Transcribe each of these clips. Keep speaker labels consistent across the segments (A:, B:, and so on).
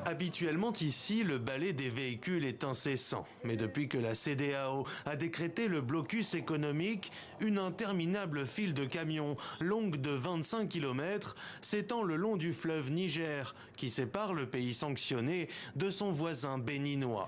A: Habituellement ici, le balai des véhicules est incessant. Mais depuis que la CEDEAO a décrété le blocus économique, une interminable file de camions, longue de 25 km, s'étend le long du fleuve Niger, qui sépare le pays sanctionné de son voisin béninois.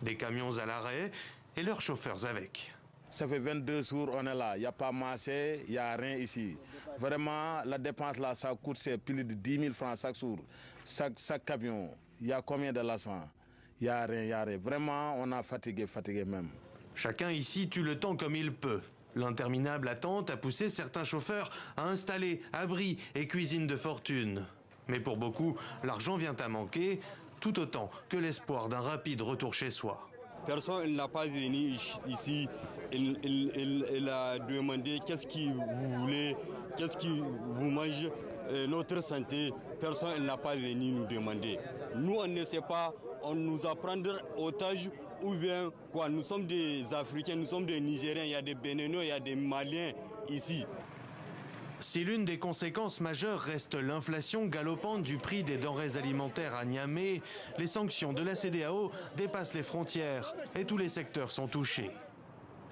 A: Des camions à l'arrêt et leurs chauffeurs avec.
B: Ça fait 22 jours on est là, il n'y a pas marché, il n'y a rien ici. Vraiment, la dépense là, ça coûte plus de 10 000 francs chaque jour, chaque camion. Il y a combien de l'argent? Il n'y a rien, il n'y a rien. Vraiment, on a fatigué même.
A: Chacun ici tue le temps comme il peut. L'interminable attente a poussé certains chauffeurs à installer abris et cuisines de fortune. Mais pour beaucoup, l'argent vient à manquer, tout autant que l'espoir d'un rapide retour chez soi.
C: Personne n'a pas venu ici, il a demandé qu'est-ce que vous voulez, qu'est-ce que vous mangez, notre santé. Personne n'a pas venu nous demander. Nous, on ne sait pas, on nous a prendre otage ou bien quoi. Nous sommes des Africains, nous sommes des Nigériens, il y a des Béninois, il y a des Maliens ici.
A: Si l'une des conséquences majeures reste l'inflation galopante du prix des denrées alimentaires à Niamey, les sanctions de la CEDEAO dépassent les frontières et tous les secteurs sont touchés.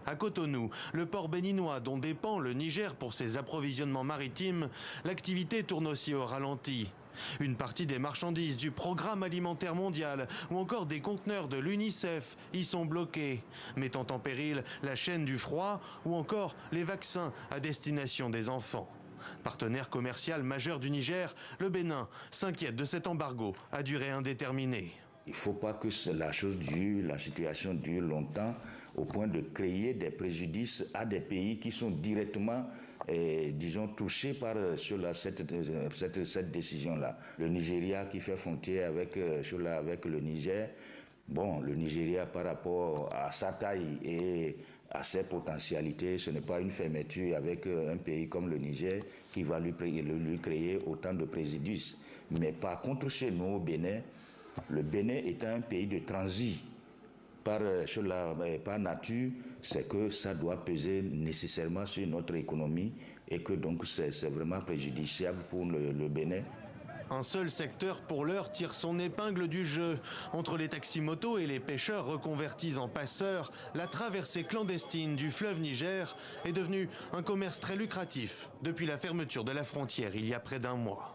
A: À Cotonou, le port béninois dont dépend le Niger pour ses approvisionnements maritimes, l'activité tourne aussi au ralenti. Une partie des marchandises du Programme alimentaire mondial ou encore des conteneurs de l'UNICEF y sont bloqués, mettant en péril la chaîne du froid ou encore les vaccins à destination des enfants. Partenaire commercial majeur du Niger, le Bénin s'inquiète de cet embargo à durée indéterminée.
D: Il ne faut pas que la situation dure longtemps au point de créer des préjudices à des pays qui sont directement, disons, touchés par cette décision-là. Le Nigeria qui fait frontière avec le Niger, bon, le Nigeria par rapport à sa taille et à ses potentialités, ce n'est pas une fermeture avec un pays comme le Niger qui va lui créer autant de préjudices. Mais par contre, chez nous au Bénin, le Bénin étant un pays de transit par nature, c'est que ça doit peser nécessairement sur notre économie et que donc c'est vraiment préjudiciable pour le Bénin.
A: Un seul secteur pour l'heure tire son épingle du jeu. Entre les taximotos et les pêcheurs reconvertis en passeurs, la traversée clandestine du fleuve Niger est devenue un commerce très lucratif depuis la fermeture de la frontière il y a près d'un mois.